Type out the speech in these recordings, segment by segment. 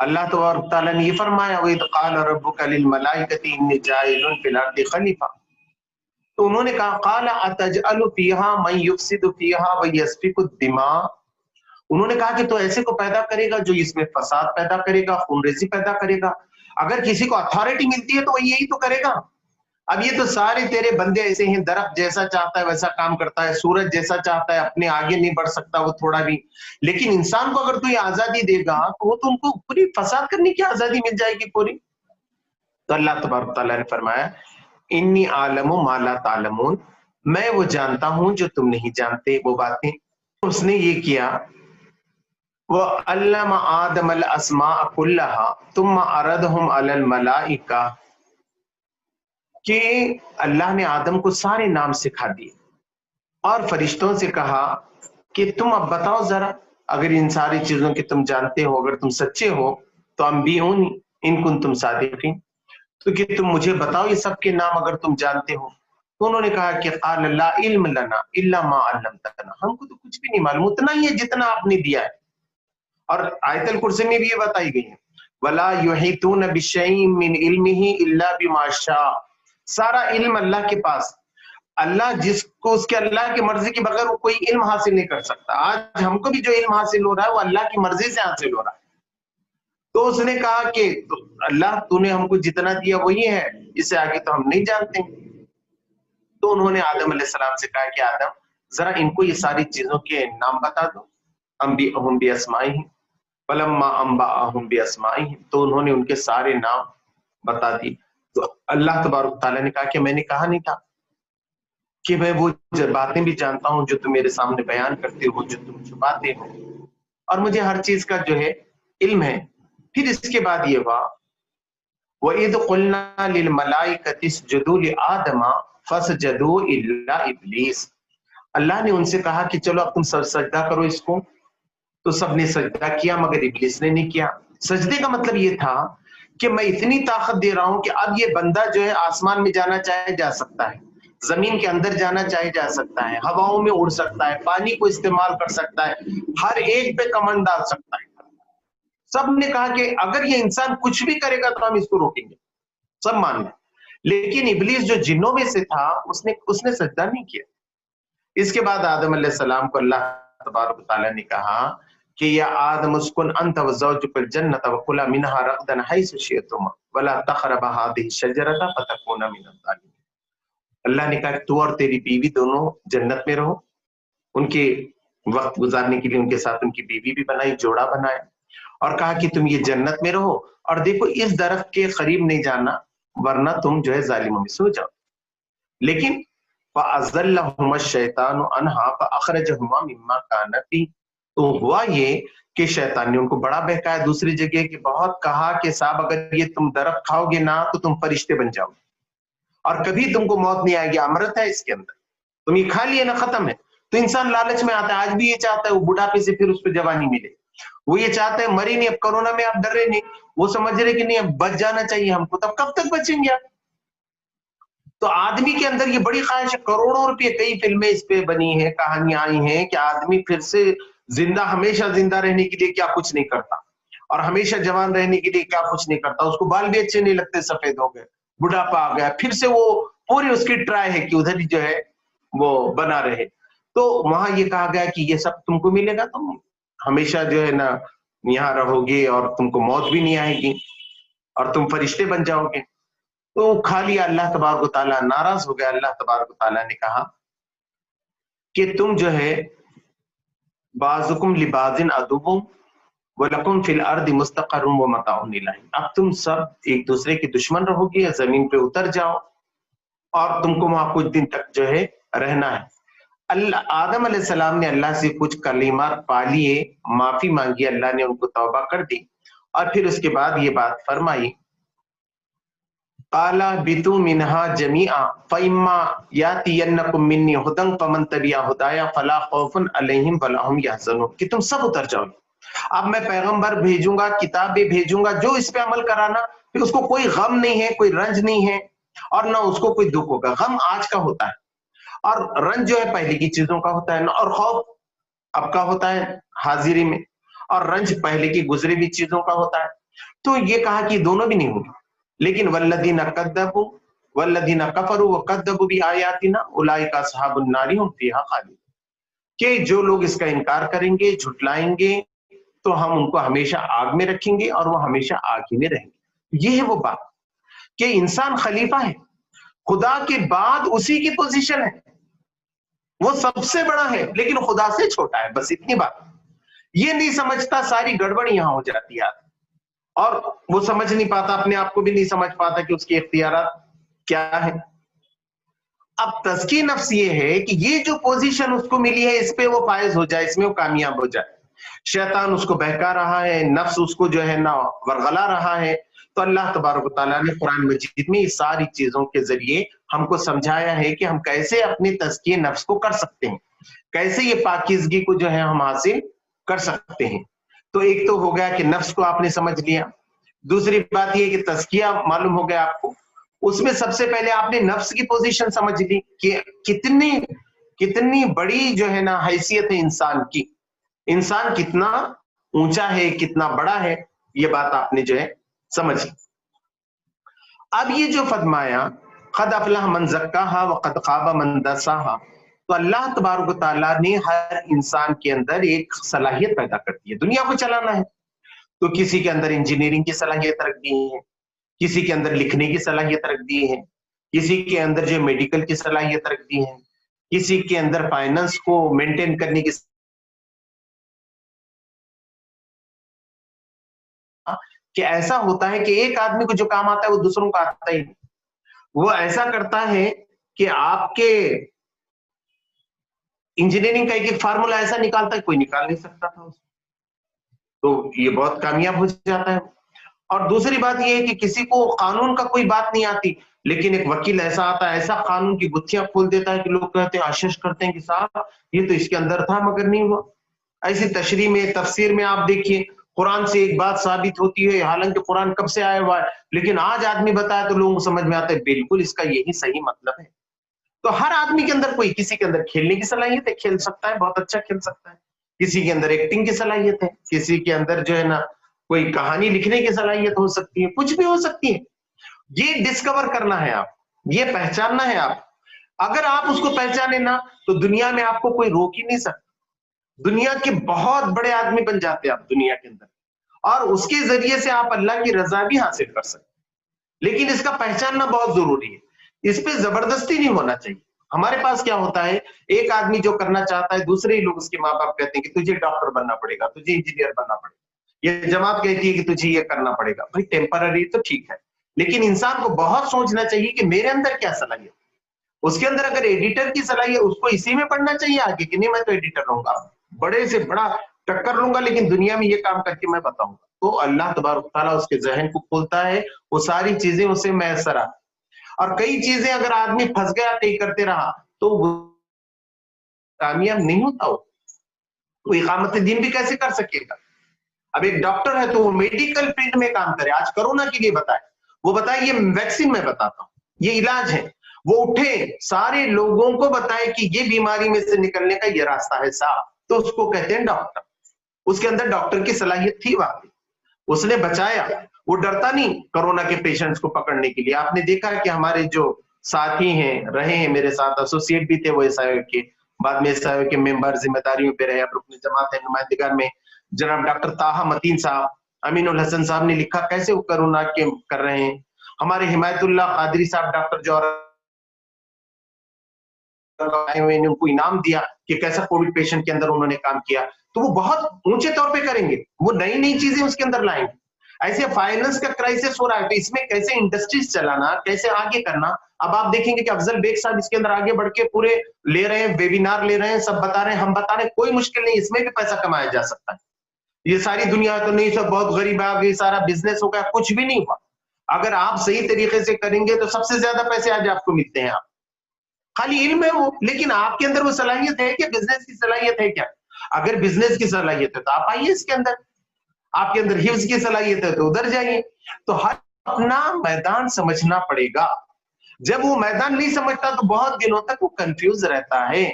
اللہ تبارک تعالیٰ نے یہ فرمایا وَإِذْ قَالَ رَبُّكَ لِلْمَلَائِكَةِ إِنِّي جَاعِلٌ فِي الْأَرْضِ خَلِيفَةً، تو انہوں نے کہا قَالَ أَتَجْعَلُ فِيهَا مَن يُفْسِدُ فِيهَا وَيَسْفِكُ الدِّمَاءَ، انہوں نے کہا کہ تو ایسے کو پیدا کرے گا جو اس میں فساد پیدا کرے گا، خونریزی پیدا کرے گا۔ اگر کسی کو اتھارٹی ملتی ہے تو وہ یہی تو کرے گا۔ اب یہ تو سارے تیرے بندے ایسے ہیں، درخت جیسا چاہتا ہے ویسا کام کرتا ہے، سورج جیسا چاہتا ہے اپنے آگے نہیں بڑھ سکتا وہ تھوڑا بھی، لیکن انسان کو اگر تو یہ آزادی دے گا تو وہ تو ان کو پوری فساد کرنے کی آزادی مل جائے گی پوری۔ تو اللہ تبارک تعالیٰ نے فرمایا انی عالم ما لا تعلمون، میں وہ جانتا ہوں جو تم نہیں جانتے وہ باتیں۔ اس نے یہ کیا وَعَلَّمَ آدَمَ الْأَسْمَاءَ كُلَّهَا ثُمَّ عَرَضَهُمْ عَلَى الْمَلَائِكَةِ، کہ اللہ نے آدم کو سارے نام سکھا دیے اور فرشتوں سے کہا کہ تم اب بتاؤ ذرا، اگر ان ساری چیزوں کی تم جانتے ہو، اگر تم سچے ہو تو انبئونی ان کنتم صادقین، تو کہ تم مجھے بتاؤ یہ سب کے نام اگر تم جانتے ہو۔ تو انہوں نے کہا کہ قال لا علم لنا الا ما علمتنا، ہم کو تو کچھ بھی نہیں معلوم، اتنا ہی ہے جتنا آپ نے دیا ہے۔ اور آیت الکرسی میں بھی یہ بتائی گئی ہے ولا یحیطون بشیء من علمہ الا بما شاء، سارا علم اللہ کے پاس، اللہ جس کو اس کے اللہ کی مرضی کے بغیر وہ کوئی علم حاصل نہیں کر سکتا۔ آج ہم کو بھی جو علم حاصل ہو رہا ہے وہ اللہ کی مرضی سے حاصل ہو رہا ہے۔ تو اس نے کہا کہ اللہ تو نے ہم کو جتنا دیا وہی ہے، اس سے آگے تو ہم نہیں جانتے۔ تو انہوں نے آدم علیہ السلام سے کہا کہ آدم ذرا ان کو یہ ساری چیزوں کے نام بتا دو، انبئہم باسمائہم فلما انبأہم باسمائہم، تو انہوں نے ان کے سارے نام بتا دی۔ تو اللہ تبارک تعالیٰ نے کہا کہ میں نے کہا نہیں تھا کہ میں وہ باتیں بھی جانتا ہوں جو تم میرے سامنے بیان کرتے ہو، جو تم چھپاتے ہو، اور مجھے ہر چیز کا جو ہے علم ہے۔ پھر اس کے بعد یہ ہوا وَإِذْ قُلْنَا لِلْمَلَائِكَةِ اسْجُدُوا لِآدَمَ فَسَجَدُوا إِلَّا إِبْلِيسَ، اللہ نے ان سے کہا کہ چلو اب تم سب سجدہ کرو اس کو، تو سب نے سجدہ کیا مگر ابلیس نے نہیں کیا۔ سجدے کا مطلب یہ تھا کہ میں اتنی طاقت دے رہا ہوں کہ اب یہ بندہ جو ہے آسمان میں جانا چاہے جا سکتا ہے، زمین کے اندر جانا چاہے جا سکتا ہے، ہواؤں میں اڑ سکتا ہے، پانی کو استعمال کر سکتا ہے، ہر ایک پہ کمنڈ ڈال سکتا ہے۔ سب نے کہا کہ اگر یہ انسان کچھ بھی کرے گا تو ہم اس کو روکیں گے، سب مان لیں۔ لیکن ابلیس جو جنوں میں سے تھا اس نے سجدہ نہیں کیا۔ اس کے بعد آدم علیہ السلام کو اللہ تبارک تعالیٰ نے کہا کہ یا آدم اسکن انت وزوجک الجنۃ وکلا منها رغدا حیث شئتما ولا تقربا هذه الشجرۃ فتکونا من الظالمین، اللہ نے کہا کہ تو اور تیری بیوی دونوں جنت میں رہو، ان کے وقت گزارنے کے لیے ان کے ساتھ ان کی بیوی بھی بنائی، جوڑا بنایا، اور کہا کہ تم یہ جنت میں رہو اور دیکھو اس درخت کے قریب نہیں جانا ورنہ تم جو ہے ظالموں میں سے ہو جاؤ۔ لیکن فَأَزَلَّهُمَا الشَّيْطَانُ عَنْهَا فَأَخْرَجَهُمَا مِمَّا كَانَ فِيهِ، تو ہوا یہ کہ شیطان نے ان کو بڑا بہکایا دوسری جگہ کہ بہت کہا کہ صاحب اگر یہ تم درخت کھاؤ گے نا تو تم فرشتے بن جاؤ اور کبھی تم کو موت نہیں آئے گی، امرت ہے اس کے اندر، تم یہ کھا لیے نا ختم ہے۔ تو انسان لالچ میں آتا ہے، آج بھی یہ چاہتا ہے وہ بڑھاپے سے پھر اس پہ جوانی ملے، وہ یہ چاہتا ہے مری نہیں، اب کرونا میں آپ ڈر رہے نہیں، وہ سمجھ رہے کہ نہیں اب بچ جانا چاہیے ہم کو، تب کب تک بچیں گے آپ؟ تو آدمی کے اندر یہ بڑی خواہش ہے، کروڑوں روپے کئی فلمیں اس پہ بنی ہیں، کہانیاں آئی ہیں کہ آدمی پھر سے زندہ، ہمیشہ زندہ رہنے کے لیے کیا کچھ نہیں کرتا اور ہمیشہ جوان رہنے کے لیے کیا کچھ نہیں کرتا، اس کو بال بھی اچھے نہیں لگتے، سفید ہو گئے، بڑھاپا آ گیا، پھر سے وہ پوری اس کی ٹرائی ہے کہ ادھر ہی جو ہے وہ بنا رہے۔ تو وہاں یہ کہا گیا کہ یہ سب تم کو ملے گا، تم ہمیشہ جو ہے نا یہاں رہو گے اور تم کو موت بھی نہیں آئے گی اور تم فرشتے بن جاؤ گے۔ تو کھا لیا، اللہ تبارک و تعالیٰ ناراض ہو گیا، اللہ تبارک و تعالیٰ نے کہا کہ تم جو ہے بعضکم لبعض عدو وَلَكُمْ فِي الْأَرْضِ مُسْتَقَرٌّ وَمَتَاعٌ إِلَىٰ حِینٍ، اب تم سب ایک دوسرے کے دشمن رہو گے، زمین پہ اتر جاؤ اور تم کو وہاں کچھ دن تک جو ہے رہنا ہے۔ آدم علیہ السلام نے اللہ سے کچھ کلمات پا لیے، معافی مانگی، اللہ نے ان کو توبہ کر دی، اور پھر اس کے بعد یہ بات فرمائی قَالَ اهْبِطُوا مِنْهَا جَمِيعًا فَإِمَّا يَأْتِيَنَّكُم مِّنِّي هُدًى فَمَن تَبِعَ هُدَايَ فَلَا خَوْفٌ عَلَيْهِمْ وَلَا هُمْ يَحْزَنُونَ، کہ تم سب اتر جاؤ۔ اب میں پیغمبر بھیجوں گا، کتابیں بھیجوں گا، جو اس پہ عمل کرانا پھر اس کو کوئی غم نہیں ہے، کوئی رنج نہیں ہے، اور نہ اس کو کوئی دکھ ہوگا۔ غم آج کا ہوتا ہے اور رنج جو ہے پہلے کی چیزوں کا ہوتا ہے، اور خوف اب کا ہوتا ہے حاضری میں، اور رنج پہلے کی گزری ہوئی چیزوں کا ہوتا ہے۔ تو یہ کہا کہ دونوں بھی نہیں ہوں گے. لیکن والذین کذبوا والذین کفروا وکذبوا بآیاتنا اولئک اصحاب النار هم فیہا خالدون، کہ جو لوگ اس کا انکار کریں گے، جھٹلائیں گے، تو ہم ان کو ہمیشہ آگ میں رکھیں گے اور وہ ہمیشہ آگ ہی میں رہیں گے. یہ ہے وہ بات کہ انسان خلیفہ ہے، خدا کے بعد اسی کی پوزیشن ہے، وہ سب سے بڑا ہے لیکن خدا سے چھوٹا ہے، بس اتنی بات. یہ نہیں سمجھتا، ساری گڑبڑ یہاں ہو جاتی ہے، اور وہ سمجھ نہیں پاتا، اپنے آپ کو بھی نہیں سمجھ پاتا کہ اس کے اختیارات کیا ہے. اب تزکیہ نفس یہ ہے کہ یہ جو پوزیشن اس کو ملی ہے اس پہ وہ فائز ہو جائے، اس میں وہ کامیاب ہو جائے. شیطان اس کو بہکا رہا ہے، نفس اس کو جو ہے نا ورغلا رہا ہے. تو اللہ تبارک و تعالیٰ نے قرآن مجید میں اس ساری چیزوں کے ذریعے ہم کو سمجھایا ہے کہ ہم کیسے اپنے تزکیہ نفس کو کر سکتے ہیں، کیسے یہ پاکیزگی کو جو ہے ہم حاصل کر سکتے ہیں. تو ایک تو ہو گیا کہ نفس کو آپ نے سمجھ لیا. دوسری بات یہ کہ تزکیہ معلوم ہو گیا آپ کو، اس میں سب سے پہلے آپ نے نفس کی پوزیشن سمجھ لی کہ کتنی بڑی جو ہے نا حیثیت ہے انسان کی، انسان کتنا اونچا ہے، کتنا بڑا ہے، یہ بات آپ نے جو ہے سمجھ لی. اب یہ جو فرمایا قد افلح من زکاہا وقد خاب من دساہا، تو اللہ تبارک و تعالیٰ نے ہر انسان کے اندر ایک صلاحیت پیدا کر دی ہے، دنیا کو چلانا ہے. تو کسی کے اندر انجینئرنگ کی صلاحیت رکھ دی ہے، کسی کے اندر لکھنے کی صلاحیت رکھ دی ہے، کسی کے اندر جو میڈیکل کی صلاحیت رکھ دی ہے، کسی کے اندر فائنانس کو مینٹین کرنے کی، کہ ایسا ہوتا ہے کہ ایک آدمی کو جو کام آتا ہے وہ دوسروں کو آتا ہی نہیں. وہ ایسا کرتا ہے کہ آپ کے انجینئرنگ کا ایک فارمولا ایسا نکالتا ہے کوئی نکال نہیں سکتا تھا اس. تو یہ بہت کامیاب ہو جاتا ہے. اور دوسری بات یہ ہے کہ کسی کو قانون کا کوئی بات نہیں آتی، لیکن ایک وکیل ایسا آتا ہے، ایسا قانون کی گتھیاں کھول دیتا ہے کہ لوگ کہتے ہیں، آشش کرتے ہیں کہ صاحب یہ تو اس کے اندر تھا مگر نہیں ہوا. ایسی تشریح میں، تفسیر میں آپ دیکھیے، قرآن سے ایک بات ثابت ہوتی ہے، حالانکہ قرآن کب سے آیا ہوا ہے، لیکن آج آدمی بتایا تو لوگوں کو سمجھ میں آتا ہے بالکل اس کا یہی صحیح مطلب ہے. تو ہر آدمی کے اندر کسی کے اندر کھیلنے کی صلاحیت ہے، کھیل سکتا ہے، بہت اچھا کھیل سکتا ہے. کسی کے اندر ایکٹنگ کی صلاحیت ہے، کسی کے اندر جو ہے نا کوئی کہانی لکھنے کی صلاحیت ہو سکتی ہے، کچھ بھی ہو سکتی ہے. یہ ڈسکور کرنا ہے، آپ یہ پہچاننا ہے. آپ اگر آپ اس کو پہچانے نا تو دنیا میں آپ کو کوئی روک ہی نہیں سکتا. دنیا کے بہت بڑے آدمی بن جاتے ہیں آپ دنیا کے اندر، اور اس کے ذریعے سے آپ اللہ کی رضا بھی حاصل کر سکتے. لیکن اس کا پہچاننا بہت ضروری ہے، اس پہ زبردستی نہیں ہونا چاہیے. ہمارے پاس کیا ہوتا ہے، ایک آدمی جو کرنا چاہتا ہے، دوسرے ہی لوگ اس کے ماں باپ کہتے ہیں کہ تجھے ڈاکٹر بننا پڑے گا، تجھے انجینئر بننا پڑے گا، یہ جماعت کہتی ہے کہ تجھے یہ کرنا پڑے گا. بھائی ٹیمپرری تو ٹھیک ہے، لیکن انسان کو بہت سوچنا چاہیے کہ میرے اندر کیا صلاحیت. اس کے اندر اگر ایڈیٹر کی صلاحیت، اس کو اسی میں پڑھنا چاہیے آگے کہ نہیں میں تو ایڈیٹر رہوں گا، بڑے سے بڑا ٹکر لوں گا، لیکن دنیا میں یہ کام کر کے میں بتاؤں گا. تو اللہ تبارک تعالیٰ اس کے ذہن کو کھولتا ہے، وہ ساری چیزیں اسے میسر آتی. اور کئی چیزیں اگر آدمی پھنس گیا، کئی کرتے رہا تو وہ کامیاب نہیں ہوتا. وہ اقامت دین بھی کیسے کر سکے گا؟ اب ایک ڈاکٹر ہے تو وہ میڈیکل فیلڈ میں کام کرے، آج کرونا کے لیے بتائے، وہ بتائے یہ ویکسین میں بتاتا ہوں، یہ علاج ہے. وہ اٹھے سارے لوگوں کو بتائے کہ یہ بیماری میں سے نکلنے کا یہ راستہ ہے صاحب، تو اس کو کہتے ہیں ڈاکٹر. اس کے اندر ڈاکٹر کی صلاحیت تھی، واقعی اس نے بچایا. وہ ڈرتا نہیں کرونا کے پیشنٹس کو پکڑنے کے لیے. آپ نے دیکھا کہ ہمارے جو ساتھی ہیں، رہے ہیں میرے ساتھ، ایسوسیٹ بھی تھے وہ SIO کے، بعد میں SIO کے ممبر ذمہ داریوں پہ رہے، رکن جماعت ہے، نمائندگان میں جناب ڈاکٹر طاہا متین صاحب، امین الحسن صاحب نے لکھا کیسے وہ کرونا کے کر رہے ہیں. ہمارے حمایت اللہ قادری صاحب ڈاکٹر جو ان کو انعام دیا کہ کیسا کووڈ پیشنٹ کے اندر انہوں نے کام کیا. تو وہ بہت اونچے طور پہ کریں گے، وہ نئی نئی چیزیں اس کے اندر لائیں گے. ایسے فائنانس کا کرائسس ہو رہا ہے تو اس میں کیسے انڈسٹریز چلانا، کیسے آگے کرنا. اب آپ دیکھیں گے کہ افضل بیگ صاحب اس کے اندر آگے بڑھ کے پورے لے رہے ہیں، ویبینار لے رہے ہیں، سب بتا رہے ہیں، ہم بتا رہے ہیں، کوئی مشکل نہیں، اس میں بھی پیسہ کمایا جا سکتا ہے. یہ ساری دنیا تو نہیں، سب بہت غریب آ گئی، سارا بزنس ہو گیا، کچھ بھی نہیں ہوا. اگر آپ صحیح طریقے سے کریں گے تو سب سے زیادہ پیسے آج آپ کو ملتے ہیں. آپ خالی علم ہے وہ، لیکن آپ کے اندر وہ صلاحیت ہے کہ بزنس کی صلاحیت ہے کیا؟ اگر بزنس کی صلاحیت ہے تو آپ آئیے اس کے اندر، آپ کے اندر حفظ کی صلاحیت ہے تو ادھر جائیے. تو ہر اپنا میدان سمجھنا پڑے گا. جب وہ میدان نہیں سمجھتا تو بہت دنوں تک وہ کنفیوز رہتا ہے.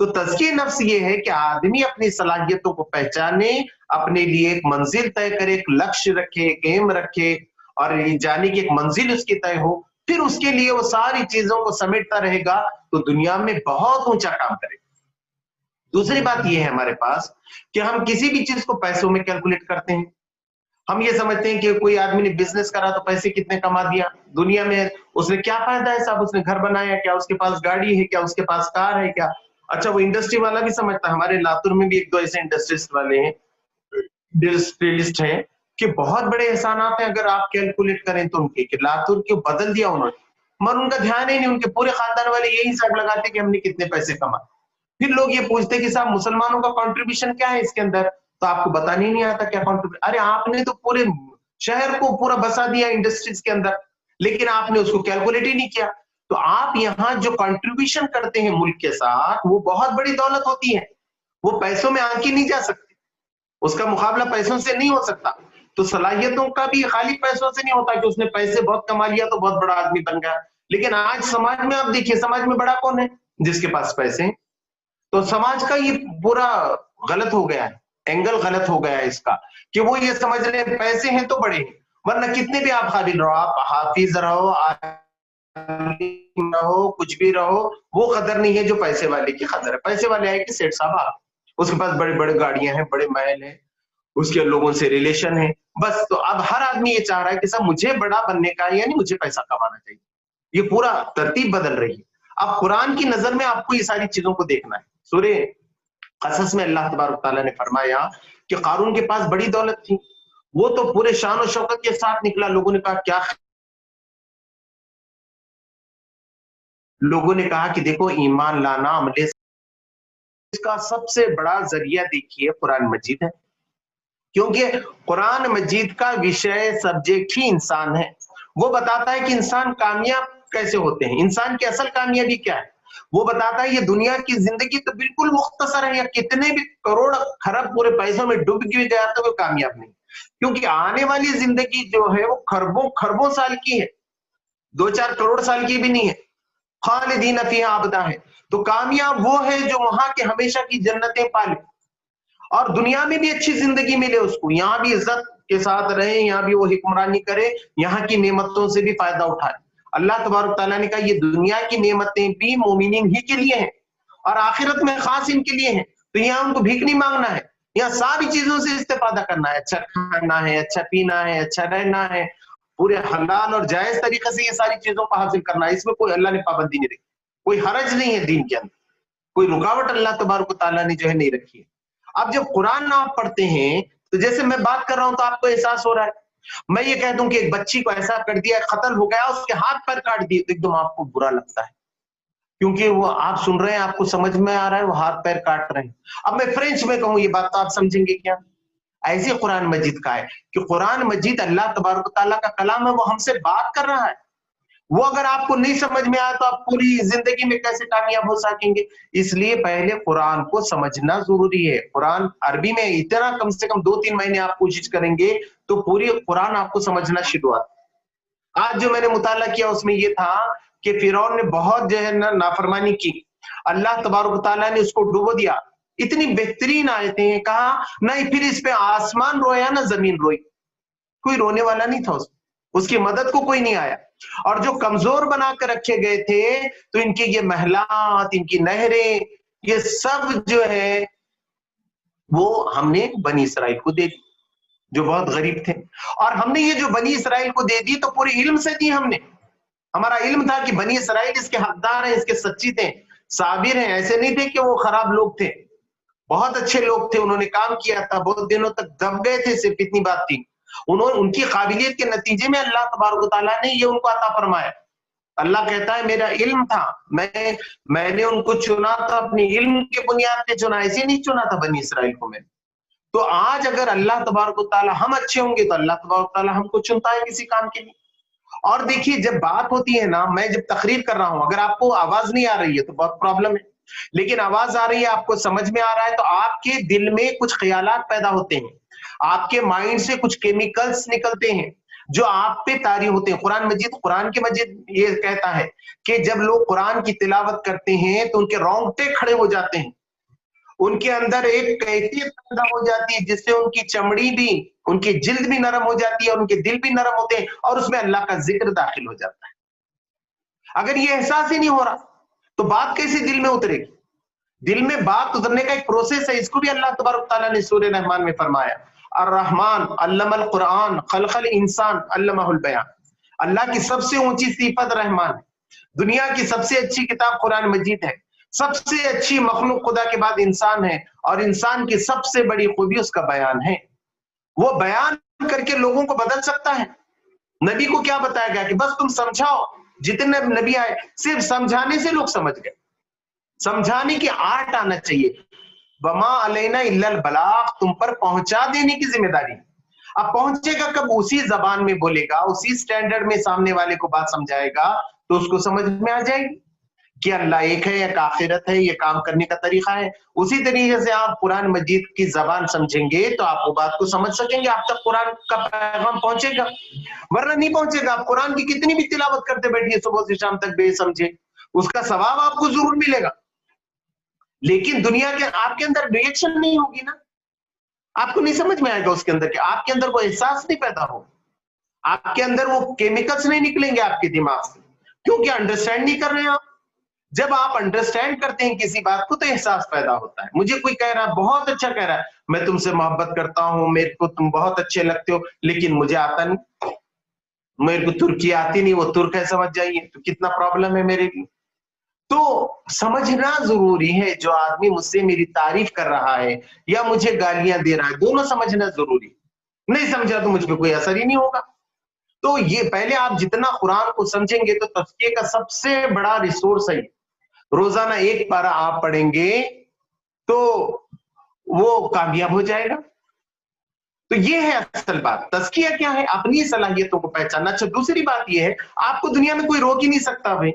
تو تزکیہ نفس یہ ہے کہ آدمی اپنی صلاحیتوں کو پہچانے، اپنے لیے ایک منزل طے کرے، ایک لکشیہ رکھے، ایک ایم رکھے، اور جانے کی ایک منزل اس کی طے ہو، پھر اس کے لیے وہ ساری چیزوں کو سمیٹتا رہے گا تو دنیا میں بہت اونچا کام کرے گا۔ دوسری بات یہ ہے ہمارے پاس کہ ہم کسی بھی چیز کو پیسوں میں کیلکولیٹ کرتے ہیں۔ ہم یہ سمجھتے ہیں کہ کوئی آدمی نے بزنس کرا تو پیسے کتنے کما دیا، دنیا میں اس نے کیا فائدہ ہے صاحب، اس نے گھر بنایا کیا، اس کے پاس گاڑی ہے کیا، اس کے پاس کار ہے کیا۔ اچھا وہ انڈسٹری والا بھی سمجھتا ہے، ہمارے لاتور میں بھی ایک دو ایسے انڈسٹریسٹ والے ہیں، انڈسٹریلسٹ ہیں کہ بہت بڑے احسانات ہیں اگر آپ کیلکولیٹ کریں تو ان کے، کہ لاتور کو بدل دیا انہوں نے، مگر ان کا دھیان ہی نہیں، ان کے پورے خاندان والے یہی حساب لگاتے کہ ہم نے کتنے پیسے کما۔ پھر لوگ یہ پوچھتے کہ صاحب مسلمانوں کا کنٹریبیوشن کیا ہے اس کے اندر، تو آپ کو بتانے ہی نہیں آتا کیا کنٹریبیوشن۔ ارے آپ نے تو پورے شہر کو پورا بسا دیا انڈسٹریز کے اندر، لیکن آپ نے اس کو کیلکولیٹ ہی نہیں کیا۔ تو آپ یہاں جو کنٹریبیوشن کرتے ہیں ملک کے ساتھ، وہ بہت بڑی دولت ہوتی ہے، وہ پیسوں میں آنکی نہیں جا سکتی، اس کا مقابلہ پیسوں سے نہیں ہو سکتا۔ تو صلاحیتوں کا بھی خالی پیسوں سے نہیں ہوتا کہ اس نے پیسے بہت کما لیا تو بہت بڑا آدمی بن گیا۔ لیکن آج سماج میں آپ دیکھیے، سماج میں بڑا کون ہے؟ جس کے پاس پیسے ہیں۔ تو سماج کا یہ پورا غلط ہو گیا ہے، اینگل غلط ہو گیا ہے اس کا، کہ وہ یہ سمجھ رہے ہیں پیسے ہیں تو بڑے ہیں، ورنہ کتنے بھی آپ قابل رہو، آپ حافظ رہو، عالم رہو، کچھ بھی رہو، وہ قدر نہیں ہے جو پیسے والے کی قدر ہے۔ پیسے والے آئے کہ سیٹ صاحب آپ، اس کے پاس بڑے بڑے گاڑیاں ہیں، بڑے محل ہیں، اس کے لوگوں سے ریلیشن ہے، بس۔ تو اب ہر آدمی یہ چاہ رہا ہے کہ صاحب مجھے بڑا بننے کا ہے، یعنی مجھے پیسہ کمانا چاہیے۔ یہ پورا ترتیب بدل رہی ہے۔ اب قرآن کی نظر میں آپ کو یہ ساری چیزوں کو دیکھنا ہے۔ سورہ قصص میں اللہ تبارک تعالیٰ نے فرمایا کہ قارون کے پاس بڑی دولت تھی، وہ تو پورے شان و شوکت کے ساتھ نکلا، لوگوں نے کہا کیا، لوگوں نے کہا کہ دیکھو ایمان لانا عمل، اس کا سب سے بڑا ذریعہ دیکھیے قرآن مجید ہے، کیونکہ قرآن مجید کا وشے سبجیکٹ ہی انسان ہے۔ وہ بتاتا ہے کہ انسان کامیاب کیسے ہوتے ہیں، انسان کی اصل کامیابی کیا ہے۔ وہ بتاتا ہے یہ دنیا کی زندگی تو بالکل مختصر ہے، یا کتنے بھی کروڑ خرب پورے پیسوں میں ڈوب بھی گیا تو وہ کامیاب نہیں، کیونکہ آنے والی زندگی جو ہے وہ خربوں خربوں سال کی ہے، 2-4 کروڑ سال کی بھی نہیں ہے۔ خالدین فیہا ابدا ہے، تو کامیاب وہ ہے جو وہاں کے ہمیشہ کی جنتیں پالے، اور دنیا میں بھی اچھی زندگی ملے اس کو، یہاں بھی عزت کے ساتھ رہے، یہاں بھی وہ حکمرانی کرے، یہاں کی نعمتوں سے بھی فائدہ اٹھائے۔ اللہ تبارک تعالیٰ نے کہا یہ دنیا کی نعمتیں بھی مومنین ہی کے لیے ہیں، اور آخرت میں خاص ان کے لیے ہیں۔ تو یہاں ان کو بھیک نہیں مانگنا ہے، یہاں ساری چیزوں سے استفادہ کرنا ہے، اچھا کھانا ہے، اچھا پینا ہے، اچھا رہنا ہے، پورے حلال اور جائز طریقے سے یہ ساری چیزوں کو حاصل کرنا ہے۔ اس میں کوئی اللہ نے پابندی نہیں رکھی، کوئی حرج نہیں ہے دین کے اندر، کوئی رکاوٹ اللہ تبارک و تعالیٰ نے جو ہے نہیں رکھی ہے۔ اب جب قرآن آپ پڑھتے ہیں تو جیسے میں بات کر رہا ہوں تو آپ کو احساس ہو رہا ہے، میں یہ کہہ دوں کہ ایک بچی کو ایسا کر دیا، قتل ہو گیا، اس کے ہاتھ پیر کاٹ دیے، تو ایک دم آپ کو برا لگتا ہے، کیونکہ وہ آپ سن رہے ہیں، آپ کو سمجھ میں آ رہا ہے وہ ہاتھ پیر کاٹ رہے ہیں۔ اب میں فرینچ میں کہوں یہ بات تو آپ سمجھیں گے کیا؟ ایسے قرآن مجید کا ہے کہ قرآن مجید اللہ تبارک و تعالیٰ کا کلام ہے، وہ ہم سے بات کر رہا ہے۔ وہ اگر آپ کو نہیں سمجھ میں آیا تو آپ پوری زندگی میں کیسے کامیاب ہو سکیں گے؟ اس لیے پہلے قرآن کو سمجھنا ضروری ہے۔ قرآن عربی میں اتنا کم سے کم 2-3 مہینے آپ کوشش کریں گے تو پوری قرآن آپ کو سمجھنا شروعات۔ آج جو میں نے مطالعہ کیا اس میں یہ تھا کہ فرعون نے بہت جو ہے نافرمانی کی، اللہ تبارک و تعالیٰ نے اس کو ڈوبو دیا۔ اتنی بہترین آیتیں ہیں، کہا نہیں پھر اس پہ آسمان رویا نہ زمین روئی، کوئی رونے والا نہیں تھا اس کی مدد کو کوئی نہیں آیا۔ اور جو کمزور بنا کر رکھے گئے تھے تو ان کی یہ محلات، ان کی نہریں، یہ سب جو ہے وہ ہم نے بنی اسرائیل کو دے دی جو بہت غریب تھے، اور ہم نے یہ جو بنی اسرائیل کو دے دی تو پورے علم سے دی ہم نے۔ ہمارا علم تھا کہ بنی اسرائیل اس کے حقدار ہیں، اس کے سچی تھے، صابر ہیں، ایسے نہیں تھے کہ وہ خراب لوگ تھے، بہت اچھے لوگ تھے، انہوں نے کام کیا تھا، بہت دنوں تک دب گئے تھے، صرف اتنی بات تھی۔ ان کی قابلیت کے نتیجے میں اللہ تبارک و تعالیٰ نے یہ ان کو عطا فرمایا۔ اللہ کہتا ہے میرا علم تھا، میں نے ان کو چنا تھا، اپنی علم کے بنیاد پہ چنا، ایسے نہیں چنا تھا بنی اسرائیل کو میں۔ تو آج اگر اللہ تبارک و تعالیٰ ہم اچھے ہوں گے تو اللہ تبارک و تعالیٰ ہم کو چنتا ہے کسی کام کے لیے۔ اور دیکھیے جب بات ہوتی ہے نا، میں جب تقریر کر رہا ہوں، اگر آپ کو آواز نہیں آ رہی ہے تو بہت پرابلم ہے، لیکن آواز آ رہی ہے، آپ کو سمجھ میں آ رہا ہے، تو آپ کے دل میں کچھ خیالات پیدا ہوتے ہیں، آپ کے مائنڈ سے کچھ کیمیکلز نکلتے ہیں۔ جو آپ پہ طاری ہوتے ہیں. قرآن کے مجید یہ کہتا ہے کہ جب لوگ قرآن کی تلاوت کرتے ہیں تو ان کے رونگٹے کھڑے ہو جاتے ہیں, ان کے اندر ایک کیفیت پیدا ہو جاتی ہے جس سے ان کی چمڑی بھی, ان کی جلد بھی نرم ہو جاتی ہے اور ان کے دل بھی نرم ہوتے ہیں اور اس میں اللہ کا ذکر داخل ہو جاتا ہے. اگر یہ احساس ہی نہیں ہو رہا تو بات کیسے دل میں اترے گی؟ دل میں بات اترنے کا ایک پروسیس ہے. اس کو بھی اللہ تبارک تعالیٰ نے سورہ رحمان میں فرمایا, الرحمن علم القرآن خلق الانسان علمہ البیان. اللہ کی سب سے اونچی صفت رحمان ہے. دنیا کی سب سے اچھی کتاب قرآن مجید ہے. سب سے اچھی مخلوق خدا کے بعد انسان ہے, اور انسان کی سب سے بڑی خوبی اس کا بیان ہے. وہ بیان کر کے لوگوں کو بدل سکتا ہے. نبی کو کیا بتایا گیا کہ بس تم سمجھاؤ. جتنے نبی آئے صرف سمجھانے سے لوگ سمجھ گئے. سمجھانے کی آرٹ آنا چاہیے. وما علینا الا البلاغ, تم پر پہنچا دینے کی ذمہ داری. اب پہنچے گا کب؟ اسی زبان میں بولے گا, اسی سٹینڈرڈ میں سامنے والے کو بات سمجھائے گا تو اس کو سمجھ میں آ جائے گی کہ اللہ ایک ہے, ایک آخرت ہے, یہ کام کرنے کا طریقہ ہے. اسی طریقے سے آپ قرآن مجید کی زبان سمجھیں گے تو آپ وہ بات کو سمجھ سکیں گے, آپ تک قرآن کا پیغام پہنچے گا. ورنہ نہیں پہنچے گا. آپ قرآن کی کتنی بھی تلاوت کرتے بیٹھیے صبح سے شام تک بے سمجھے, اس کا ثواب آپ کو ضرور ملے گا, لیکن دنیا کے آپ کے اندر ریئیکشن نہیں ہوگی نا. آپ کو نہیں سمجھ میں آئے گا اس کے اندر, کہ آپ کے اندر وہ احساس نہیں پیدا ہو, آپ کے اندر وہ کیمیکلز نہیں نکلیں گے آپ کے دماغ سے, کیونکہ انڈرسٹینڈ نہیں کر رہے ہیں آپ. جب آپ انڈرسٹینڈ کرتے ہیں کسی بات کو تو احساس پیدا ہوتا ہے. مجھے کوئی کہہ رہا ہے, بہت اچھا کہہ رہا ہے, میں تم سے محبت کرتا ہوں, میرے کو تم بہت اچھے لگتے ہو, لیکن مجھے آتا نہیں, میرے کو ترکی آتی نہیں, وہ ترک ہے سمجھ جائیے, تو کتنا پرابلم ہے میرے لیے. تو سمجھنا ضروری ہے. جو آدمی مجھ سے میری تعریف کر رہا ہے یا مجھے گالیاں دے رہا ہے, دونوں سمجھنا ضروری. نہیں سمجھا تو مجھ پہ کوئی اثر ہی نہیں ہوگا. تو یہ پہلے آپ جتنا قرآن کو سمجھیں گے تو تزکیے کا سب سے بڑا ریسورس ہے. روزانہ ایک پارہ آپ پڑھیں گے تو وہ کامیاب ہو جائے گا. تو یہ ہے اصل بات. تزکیہ کیا ہے؟ اپنی صلاحیتوں کو پہچاننا. اچھا, دوسری بات یہ ہے, آپ کو دنیا میں کوئی روک ہی نہیں سکتا بھائی.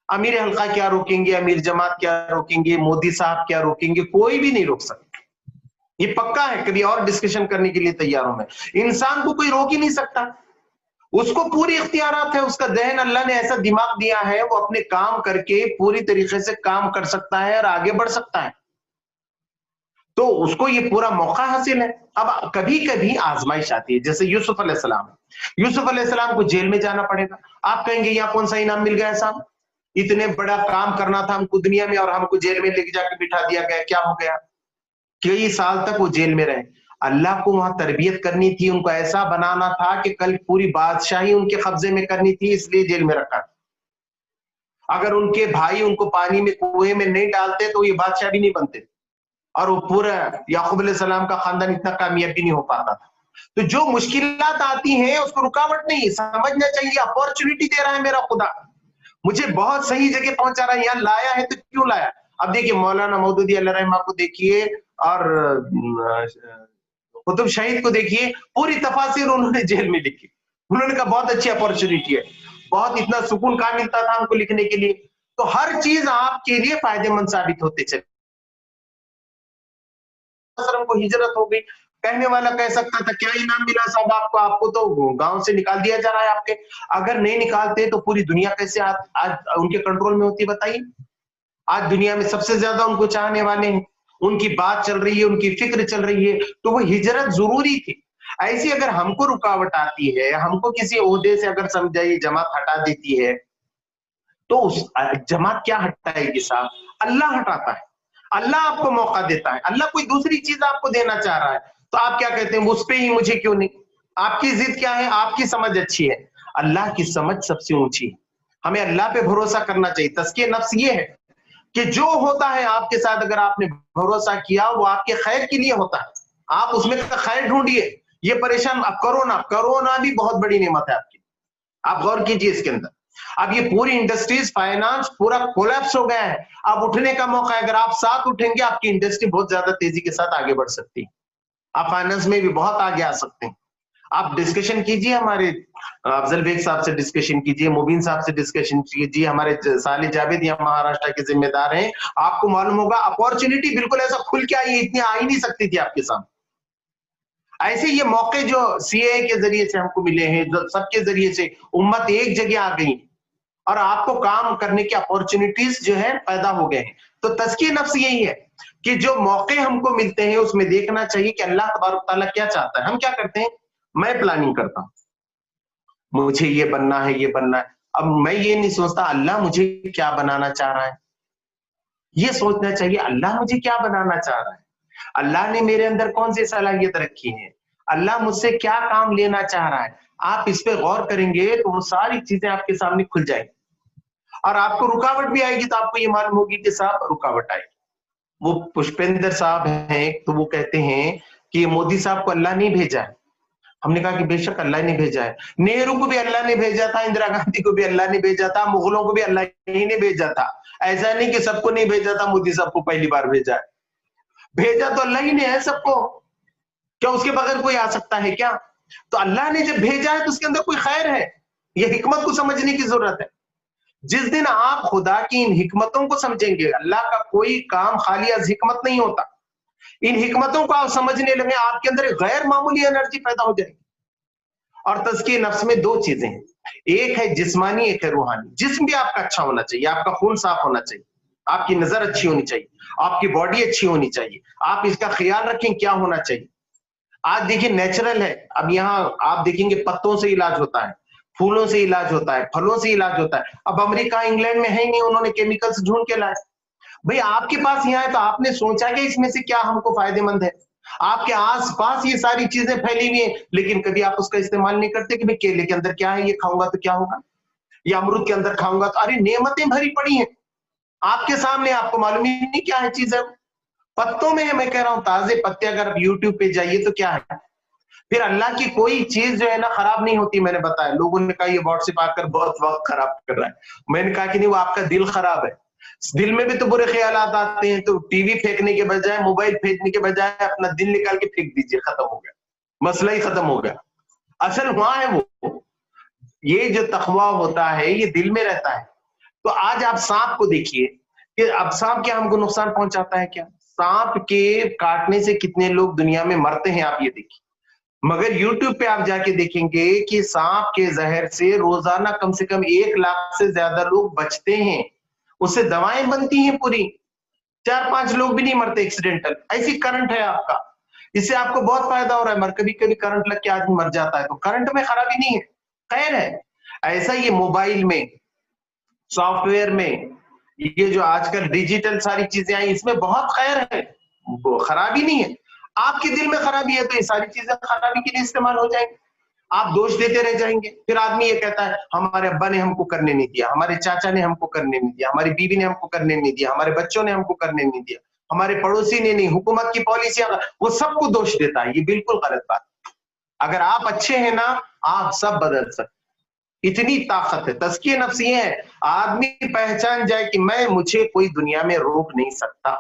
امیر حلقہ کیا روکیں گے, امیر جماعت کیا روکیں گے, مودی صاحب کیا روکیں گے, کوئی بھی نہیں روک سکتا. یہ پکا ہے, کبھی اور ڈسکشن کرنے کے لیے تیار ہوں میں. انسان کو کوئی روک ہی نہیں سکتا, اس کو پوری اختیارات ہے. اس کا ذہن اللہ نے ایسا دماغ دیا ہے, وہ اپنے کام کر کے پوری طریقے سے کام کر سکتا ہے اور آگے بڑھ سکتا ہے. تو اس کو یہ پورا موقع حاصل ہے. اب کبھی کبھی آزمائش آتی ہے, جیسے یوسف علیہ السلام. یوسف علیہ السلام کو جیل میں جانا پڑے گا. آپ کہیں گے یہاں کون سا انعام مل گیا صاحب, اتنے بڑا کام کرنا تھا ہم کو دنیا میں اور ہم کو جیل میں لے کے جا کے بٹھا دیا گیا, کیا ہو گیا؟ کئی سال تک وہ جیل میں رہے. اللہ کو وہاں تربیت کرنی تھی, ان کو ایسا بنانا تھا کہ کل پوری بادشاہی ان کے قبضے میں کرنی تھی, اس لیے جیل میں رکھا. اگر ان کے بھائی ان کو پانی میں کنویں میں نہیں ڈالتے تو یہ بادشاہ بھی نہیں بنتے, اور وہ پورا یعقوب علیہ السلام کا خاندان اتنا کامیاب بھی نہیں ہو پاتا تھا. تو جو مشکلات آتی ہیں اس کو رکاوٹ نہیں سمجھنا چاہیے, اپورچونٹی دے رہا ہے میرا خدا, مجھے بہت صحیح جگہ پہنچا رہا ہے, یہاں لایا ہے تو کیوں لایا. اب دیکھیے مولانا مودودی اللہ رحمہ کو دیکھیے, اور قطب شہید کو دیکھیے, پوری تفاسیر انہوں نے جیل میں لکھی. انہوں نے کہا بہت اچھی اپورچونٹی ہے, بہت اتنا سکون کہاں ملتا تھا ہم کو لکھنے کے لیے. تو ہر چیز آپ کے لیے فائدے مند ثابت ہوتے چلے. کو ہجرت ہو گئی, کہنے والا کہہ سکتا تھا کیا انعام ملا صاحب آپ کو تو گاؤں سے نکال دیا جا رہا ہے آپ کے. اگر نہیں نکالتے تو پوری دنیا کیسے آج ان کے کنٹرول میں ہوتی بتائیے. آج دنیا میں سب سے زیادہ ان کو چاہنے والے ہیں, ان کی بات چل رہی ہے, ان کی فکر چل رہی ہے, تو وہ ہجرت ضروری تھی. ایسی اگر ہم کو رکاوٹ آتی ہے, ہم کو کسی عہدے سے اگر سمجھائیے جماعت ہٹا دیتی ہے, تو اس جماعت کیا ہٹائے گی صاحب؟ اللہ ہٹاتا ہے. اللہ آپ کو موقع دیتا ہے, اللہ کوئی دوسری چیز آپ کو دینا چاہ رہا ہے, تو آپ کیا کہتے ہیں اس پہ ہی مجھے کیوں نہیں. آپ کی ضد کیا ہے؟ آپ کی سمجھ اچھی ہے, اللہ کی سمجھ سب سے اونچی ہے. ہمیں اللہ پہ بھروسہ کرنا چاہیے. تزکیہ نفس یہ ہے کہ جو ہوتا ہے آپ کے ساتھ اگر آپ نے بھروسہ کیا وہ آپ کے خیر کے لیے ہوتا ہے, آپ اس میں خیر ڈھونڈیے. یہ پریشان اب کرونا بھی بہت بڑی نعمت ہے آپ کی, آپ غور کیجئے اس کے اندر. اب یہ پوری انڈسٹریز فائنانس پورا کولیپس ہو گیا ہے, اب اٹھنے کا موقع ہے. اگر آپ ساتھ اٹھیں گے آپ کی انڈسٹری بہت زیادہ تیزی کے ساتھ آگے بڑھ سکتی ہے, آپ فائنانس میں بھی بہت آگے آ سکتے ہیں. آپ ڈسکشن کیجئے, ہمارے افضل بیگ صاحب سے ڈسکشن کیجئے, مبین صاحب سے ڈسکشن کیجئے, ہمارے صالح جاوید یہاں مہاراشٹر کے ذمہ دار ہیں, آپ کو معلوم ہوگا اپورچونٹی بالکل ایسا کھل کے آئی, اتنی آ ہی نہیں سکتی تھی آپ کے سامنے. ایسے یہ موقع جو سی اے کے ذریعے سے ہم کو ملے ہیں، جو سب کے ذریعے سے امت ایک جگہ آ گئی اور آپ کو کام کرنے کی اپورچونٹیز جو ہے پیدا ہو گئے ہیں. تو تزکیہ نفس یہی ہے کہ جو موقع ہم کو ملتے ہیں اس میں دیکھنا چاہیے کہ اللہ تبارک تعالیٰ کیا چاہتا ہے. ہم کیا کرتے ہیں، میں پلاننگ کرتا ہوں، مجھے یہ بننا ہے، یہ بننا ہے. اب میں یہ نہیں سوچتا اللہ مجھے کیا بنانا چاہ رہا ہے. یہ سوچنا چاہیے اللہ مجھے کیا بنانا چاہ رہا ہے، اللہ نے میرے اندر کون سی صلاحیت رکھی ہے، اللہ مجھ سے کیا کام لینا چاہ رہا ہے. آپ اس پہ غور کریں گے تو وہ ساری چیزیں آپ کے سامنے کھل جائیں گی. اور آپ کو رکاوٹ بھی آئے گی تو آپ کو یہ معلوم ہوگی کہ صاحب رکاوٹ آئے گی. وہ پشپیندر صاحب ہیں تو وہ کہتے ہیں کہ مودی صاحب کو اللہ نہیں بھیجا ہے. ہم نے کہا کہ بے شک اللہ نے بھیجا ہے. نہرو کو بھی اللہ نے بھیجا تھا، اندرا گاندھی کو بھی اللہ نے بھیجا تھا، مغلوں کو بھی اللہ ہی نے بھیجا تھا. ایسا نہیں کہ سب کو نہیں بھیجا تھا، مودی صاحب کو پہلی بار بھیجا ہے. بھیجا تو اللہ ہی نے ہے سب کو، کیا اس کے بغیر کوئی آ سکتا ہے کیا؟ تو اللہ نے جب بھیجا ہے تو اس کے اندر کوئی خیر ہے. یہ حکمت کو سمجھنے کی ضرورت ہے. جس دن آپ خدا کی ان حکمتوں کو سمجھیں گے، اللہ کا کوئی کام خالی از حکمت نہیں ہوتا. ان حکمتوں کو آپ سمجھنے لگے، آپ کے اندر ایک غیر معمولی انرجی پیدا ہو جائے گی. اور تزکیہ نفس میں دو چیزیں ہیں، ایک ہے جسمانی، ایک ہے روحانی. جسم بھی آپ کا اچھا ہونا چاہیے، آپ کا خون صاف ہونا چاہیے، آپ کی نظر اچھی ہونی چاہیے، آپ کی باڈی اچھی ہونی چاہیے. آپ اس کا خیال رکھیں کیا ہونا چاہیے. آج دیکھیں نیچرل ہے، اب یہاں آپ دیکھیں گے پتوں سے علاج ہوتا ہے، پھولوں سے علاج ہوتا ہے، پھلوں سے علاج ہوتا ہے. اب امریکہ انگلینڈ میں ہے ہی نہیں، انہوں نے کیمیکلز ڈھونڈ کے لائے. بھئی آپ کے پاس یہاں ہے تو آپ نے سوچا کہ اس میں سے کیا ہم کو فائدے مند ہے. آپ کے آس پاس یہ ساری چیزیں پھیلی ہوئی ہیں، لیکن کبھی آپ اس کا استعمال نہیں کرتے کہ بھئی کیلے کے اندر کیا ہے، یہ کھاؤں گا تو کیا ہوگا، یا امرود کے اندر کھاؤں گا تو ارے نعمتیں بھری پڑی ہیں آپ کے سامنے، آپ کو معلوم ہی نہیں کیا ہے چیزیں. پتوں میں ہے، میں کہہ رہا ہوں تازے پتے. اگر آپ یوٹیوب پہ جائیے تو کیا ہے. پھر اللہ کی کوئی چیز جو ہے نا خراب نہیں ہوتی. میں نے بتایا، لوگوں نے کہا یہ واٹس ایپ آ کر بہت وقت خراب کر رہا ہے. میں نے کہا کہ نہیں، وہ آپ کا دل خراب ہے. دل میں بھی تو برے خیالات آتے ہیں، تو ٹی وی پھینکنے کے بجائے، موبائل پھینکنے کے بجائے اپنا دل نکال کے پھینک دیجئے، ختم ہو گیا، مسئلہ ہی ختم ہو گیا. اصل وہاں ہے وہ، یہ جو تقویٰ ہوتا ہے یہ دل میں رہتا ہے. تو آج آپ سانپ کو دیکھیے کہ اب سانپ کیا ہم کو نقصان پہنچاتا ہے کیا؟ سانپ کے کاٹنے سے کتنے لوگ دنیا میں مرتے ہیں آپ یہ دیکھیے. مگر یوٹیوب پہ آپ جا کے دیکھیں گے کہ سانپ کے زہر سے روزانہ کم سے کم 1 لاکھ سے زیادہ لوگ بچتے ہیں. اس سے دوائیں بنتی ہیں پوری، 4-5 لوگ بھی نہیں مرتے ایکسیڈنٹل. ایسی کرنٹ ہے آپ کا، اس سے آپ کو بہت فائدہ ہو رہا ہے. مگر کبھی کبھی کرنٹ لگ کے آدمی مر جاتا ہے، تو کرنٹ میں خرابی نہیں ہے، خیر ہے. ایسا یہ موبائل میں، سافٹ ویئر میں، یہ جو آج کل ڈیجیٹل ساری چیزیں آئی، اس میں بہت خیر ہے، خرابی نہیں ہے. آپ کے دل میں خرابی ہے تو یہ ساری چیزیں خرابی کے لیے استعمال ہو جائیں گے. آپ دوش دیتے رہ جائیں گے. پھر آدمی یہ کہتا ہے ہمارے ابا نے ہم کو کرنے نہیں دیا، ہمارے چاچا نے ہم کو کرنے نہیں دیا، ہماری بیوی نے ہم کو کرنے نہیں دیا، ہمارے بچوں نے ہم کو کرنے نہیں دیا، ہمارے پڑوسی نے نہیں، حکومت کی پالیسیاں، وہ سب کو دوش دیتا ہے. یہ بالکل غلط بات. اگر آپ اچھے ہیں نا، آپ سب بدل سکتے. اتنی طاقت ہے. تزکیہ نفس یہ ہے آدمی پہچان جائے کہ مجھے کوئی دنیا میں روک نہیں سکتا،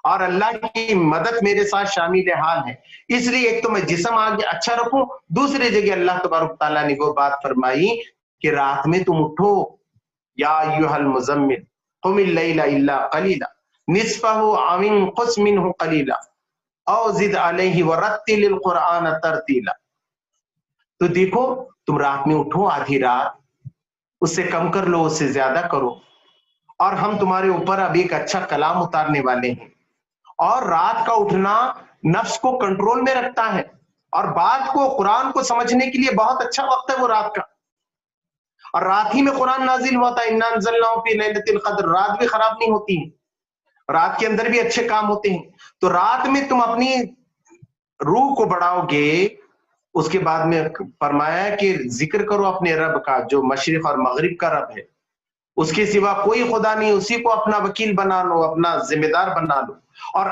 اور اللہ کی مدد میرے ساتھ شامل حال ہے. اس لیے ایک تو میں جسم آگے اچھا رکھوں، دوسری جگہ اللہ تبارک تعالیٰ نے وہ بات فرمائی کہ رات میں تم اٹھو، یا ایھا المزمل قم اللیل الا قلیلا نصفہ او انقص منہ قلیلا او زد علیہ ورتل القرآن ترتیلا. تو دیکھو، تم رات میں اٹھو، آدھی رات، اس سے کم کر لو، اس سے زیادہ کرو، اور ہم تمہارے اوپر اب ایک اچھا کلام اتارنے والے ہیں. اور رات کا اٹھنا نفس کو کنٹرول میں رکھتا ہے، اور بات کو، قرآن کو سمجھنے کے لیے بہت اچھا وقت ہے وہ رات کا. اور رات ہی میں قرآن نازل ہوتا ہے، انا انزلناہ فی لیلۃ القدر. رات بھی خراب نہیں ہوتی ہے، رات کے اندر بھی اچھے کام ہوتے ہیں. تو رات میں تم اپنی روح کو بڑھاؤ گے. اس کے بعد میں فرمایا کہ ذکر کرو اپنے رب کا جو مشرق اور مغرب کا رب ہے، اس کے سوا کوئی خدا نہیں، اسی کو اپنا وکیل بنا لو، اپنا ذمہ دار بنا لو، اور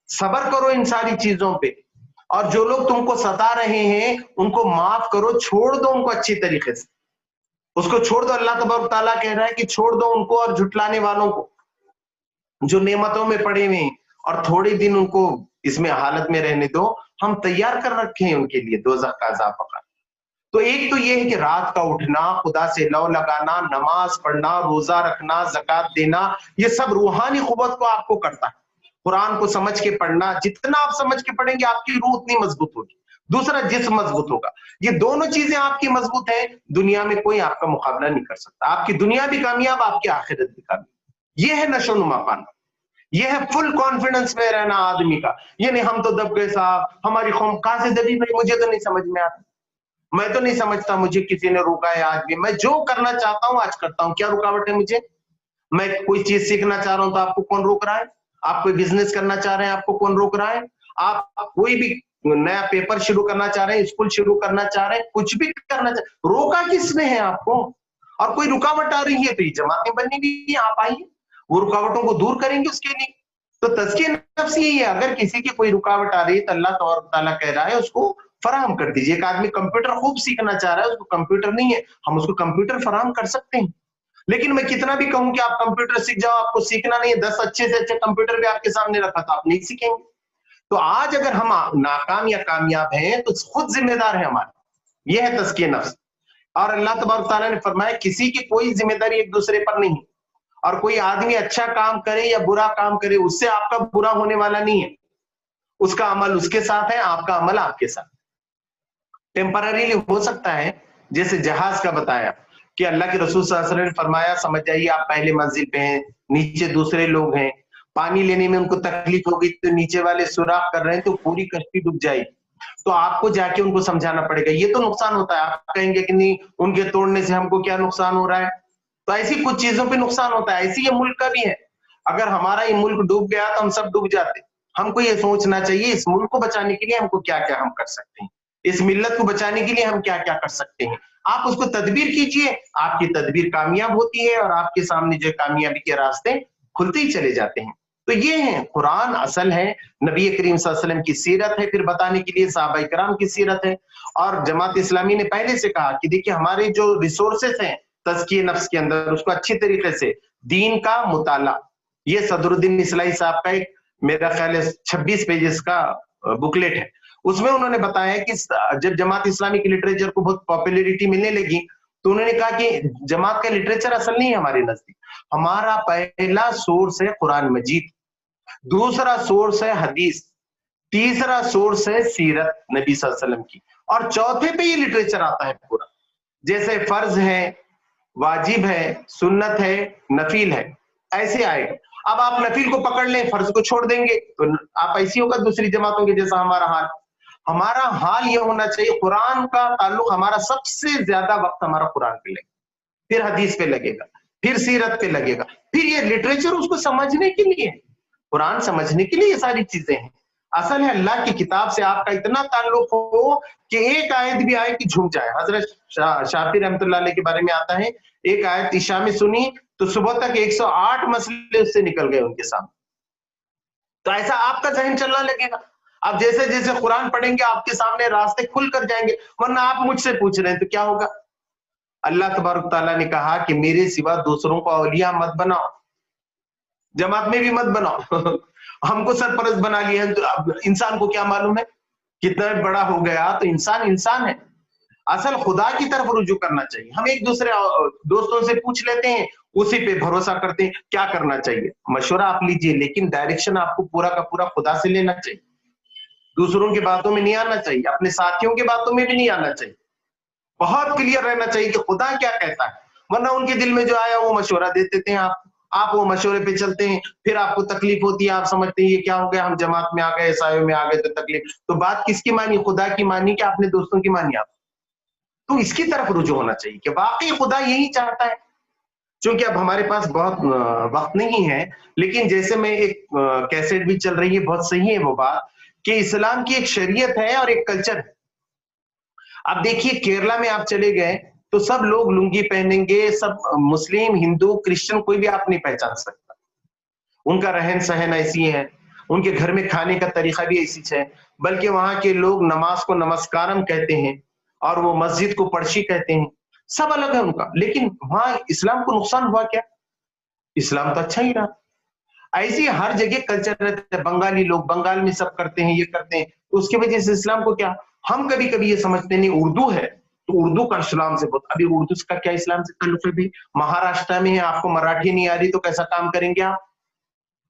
صبر کرو ان ساری چیزوں پہ. اور جو لوگ تم کو ستا رہے ہیں ان کو معاف کرو، چھوڑ دو ان کو اچھی طریقے سے، اس کو چھوڑ دو. اللہ تبارک تعالیٰ کہہ رہا ہے کہ چھوڑ دو ان کو، اور جھٹلانے والوں کو جو نعمتوں میں پڑے ہوئے ہیں، اور تھوڑے دن ان کو اس میں حالت میں رہنے دو. ہم تیار کر رکھے ہیں ان کے لیے دوزخ کا عذاب کا. تو ایک تو یہ ہے کہ رات کا اٹھنا، خدا سے لو لگانا، نماز پڑھنا، روزہ رکھنا، زکوٰۃ دینا، یہ سب روحانی قوت کو آپ کو کرتا ہے. قرآن کو سمجھ کے پڑھنا, جتنا آپ سمجھ کے پڑھیں گے آپ کی روح اتنی مضبوط ہوگی, دوسرا جسم مضبوط ہوگا. یہ دونوں چیزیں آپ کی مضبوط ہیں, دنیا میں کوئی آپ کا مقابلہ نہیں کر سکتا. آپ کی دنیا بھی کامیاب, آپ کی آخرت بھی کامیاب. یہ ہے نشو و نما پانا, یہ ہے فل کانفیڈنس میں رہنا آدمی کا. یہ نہیں ہم تو دب گئے صاحب, ہماری قوم کہاں سے دبی بھائی, مجھے تو نہیں سمجھ میں آتا, میں تو نہیں سمجھتا, مجھے کسی نے روکا ہے آج بھی, میں جو کرنا چاہتا ہوں آج کرتا ہوں, کیا رکاوٹ ہے مجھے؟ میں کوئی چیز سیکھنا چاہ رہا ہوں تو آپ کو کون روک رہا ہے؟ آپ کوئی بزنس کرنا چاہ رہے ہیں, آپ کو کون روک رہا ہے؟ آپ کوئی بھی نیا پیپر شروع کرنا چاہ رہے ہیں, اسکول شروع کرنا چاہ رہے ہیں, کچھ بھی کرنا چاہ رہے ہیں, روکا کس نے ہے آپ کو؟ اور کوئی رکاوٹ آ رہی ہے تو یہ جماعتیں بننی بھی, آپ آئیے, وہ رکاوٹوں کو دور کریں گے اس کے لیے. تو تزکیہ نفس یہی ہے, اگر کسی کی کوئی رکاوٹ آ رہی ہے تو اللہ تبارک تعالیٰ کہہ رہا ہے اس کو فراہم کر دیجیے. ایک آدمی کمپیوٹر خوب سیکھنا چاہ رہا ہے, اس کو کمپیوٹر نہیں ہے, ہم اس کو کمپیوٹر فراہم کر سکتے ہیں. لیکن میں کتنا بھی کہوں کہ آپ کمپیوٹر سیکھ جاؤ, آپ کو سیکھنا نہیں ہے, 10 اچھے سے اچھے کمپیوٹر بھی آپ کے سامنے رکھا تھا, آپ نہیں سیکھیں گے. تو آج اگر ہم ناکام یا کامیاب ہیں تو خود ذمہ دار ہے ہمارے. یہ ہے تزکیہ نفس. اور اللہ تبارک تعالیٰ نے فرمایا کسی کی کوئی ذمہ داری ایک دوسرے پر نہیں, اور کوئی آدمی اچھا کام کرے یا برا کام کرے اس سے آپ کا برا ہونے والا نہیں ہے. اس کا عمل اس کے ساتھ ہے, آپ کا عمل آپ کے ساتھ. ٹیمپرریلی ہو سکتا ہے, جیسے جہاز کا بتایا کہ اللہ کے رسول صلی اللہ علیہ وسلم نے فرمایا سمجھ جائیے آپ پہلے منزل پہ ہیں, نیچے دوسرے لوگ ہیں, پانی لینے میں ان کو تکلیف ہوگی تو نیچے والے سوراخ کر رہے ہیں تو پوری کشتی ڈوب جائے گی, تو آپ کو جا کے ان کو سمجھانا پڑے گا. یہ تو نقصان ہوتا ہے, آپ کہیں گے کہ نہیں ان کے توڑنے سے ہم کو کیا نقصان ہو رہا ہے, تو ایسی کچھ چیزوں پہ نقصان ہوتا ہے. ایسی یہ ملک کا بھی ہے, اگر ہمارا یہ ملک ڈوب گیا تو ہم سب ڈوب جاتے. ہم کو یہ سوچنا چاہیے اس ملک کو بچانے کے لیے ہم کو کیا کیا ہم کر سکتے ہیں, اس ملت کو بچانے کے لیے ہم کیا کیا کر سکتے ہیں. آپ اس کو تدبیر کیجئے, آپ کی تدبیر کامیاب ہوتی ہے اور آپ کے سامنے جو کامیابی کے راستے کھلتے ہی چلے جاتے ہیں. تو یہ ہے قرآن, اصل ہے نبی کریم صلی اللہ علیہ وسلم کی سیرت ہے, پھر بتانے کے لیے صحابہ کرام کی سیرت ہے. اور جماعت اسلامی نے پہلے سے کہا کہ دیکھیے ہمارے جو ریسورسز ہیں تزکیہ نفس کے اندر, اس کو اچھی طریقے سے دین کا مطالعہ, یہ صدر الدین اصلاحی صاحب کا ایک میرا خیال ہے 26 پیجز کا بکلیٹ ہے. اس میں انہوں نے بتایا کہ جب جماعت اسلامی کی لٹریچر کو بہت پاپولیرٹی ملنے لگی تو انہوں نے کہا کہ جماعت کا لٹریچر اصل نہیں ہے ہمارے نزدیک, ہمارا پہلا سورس ہے قرآن مجید, دوسرا سورس ہے حدیث, تیسرا سورس ہے سیرت نبی صلی اللہ علیہ وسلم کی, اور چوتھے پہ یہ لٹریچر آتا ہے پورا. جیسے فرض ہے, واجب ہے, سنت ہے, نفیل ہے, ایسے آئے گا. اب آپ نفیل کو پکڑ لیں, فرض کو چھوڑ دیں گے تو آپ ایسی ہوگا دوسری جماعتوں کے جیسا ہمارا حال. ہمارا حال یہ ہونا چاہیے قرآن کا تعلق, ہمارا سب سے زیادہ وقت ہمارا قرآن پہ لگے, پھر حدیث پہ لگے گا, پھر سیرت پہ لگے گا, پھر یہ لٹریچر اس کو سمجھنے کے لیے, قرآن سمجھنے کے لیے یہ ساری چیزیں ہیں. اصل ہے اللہ کی کتاب سے آپ کا اتنا تعلق ہو کہ ایک آیت بھی آئے کہ جھک جائے. حضرت شافعی رحمۃ اللہ علیہ کے بارے میں آتا ہے, ایک آیت عشاء میں سنی تو صبح تک 108 مسئلے اس سے نکل گئے ان کے سامنے. تو ایسا آپ کا ذہن چلنا لگے گا. آپ جیسے جیسے قرآن پڑھیں گے آپ کے سامنے راستے کھل کر جائیں گے. ورنہ آپ مجھ سے پوچھ رہے ہیں تو کیا ہوگا؟ اللہ تبارک تعالیٰ نے کہا کہ میرے سوا دوسروں کو اولیاء مت بناؤ, جماعت میں بھی مت بناؤ. ہم کو سرپرست بنا لیا ہے, تو اب انسان کو کیا معلوم ہے کتنا بڑا ہو گیا, تو انسان انسان ہے. اصل خدا کی طرف رجوع کرنا چاہیے. ہم ایک دوسرے دوستوں سے پوچھ لیتے ہیں, اسی پہ بھروسہ کرتے ہیں کیا کرنا چاہیے, مشورہ آپ لیجئے, لیکن ڈائریکشن آپ کو پورا کا پورا خدا سے لینا چاہیے. دوسروں کی باتوں میں نہیں آنا چاہیے, اپنے ساتھیوں کی باتوں میں بھی نہیں آنا چاہیے. بہت کلیئر رہنا چاہیے کہ خدا کیا کہتا ہے, ورنہ ان کے دل میں جو آیا وہ مشورہ دے دیتے ہیں آپ وہ مشورے پہ چلتے ہیں, پھر آپ کو تکلیف ہوتی ہے, آپ سمجھتے ہیں یہ کیا ہو گیا, ہم جماعت میں آ گئے, عیسائیوں میں آ گئے تو تکلیف. تو بات کس کی مانی, خدا کی مانی کہ اپنے دوستوں کی مانی آپ؟ تو اس کی طرف رجوع ہونا چاہیے کہ واقعی خدا یہی چاہتا ہے. چونکہ اب ہمارے پاس بہت وقت نہیں ہے, لیکن جیسے میں ایک کیسٹ بھی چل رہی ہے, بہت صحیح ہے وہ بات کہ اسلام کی ایک شریعت ہے اور ایک کلچر ہے. اب دیکھیے کیرلا میں آپ چلے گئے تو سب لوگ لنگی پہنیں گے, سب مسلم, ہندو, کرسچن, کوئی بھی آپ نہیں پہچان سکتا. ان کا رہن سہن ایسی ہے, ان کے گھر میں کھانے کا طریقہ بھی ایسی ہے, بلکہ وہاں کے لوگ نماز کو نمسکارم کہتے ہیں اور وہ مسجد کو پڑشی کہتے ہیں. سب الگ ہے ان کا, لیکن وہاں اسلام کو نقصان ہوا کیا؟ اسلام تو اچھا ہی رہا. ایسی ہر جگہ کلچر رہتا ہے. بنگالی لوگ بنگال میں سب کرتے ہیں, یہ کرتے ہیں, اس کی وجہ سے اسلام کو کیا, ہم کبھی کبھی یہ سمجھتے نہیں اردو ہے تو اردو کا اسلام سے بہت, ابھی اردو کا کیا اسلام سے تعلق ہے بھی؟ مہاراشٹر میں ہے, آپ کو مراٹھی نہیں آ رہی تو کیسا کام کریں گے آپ,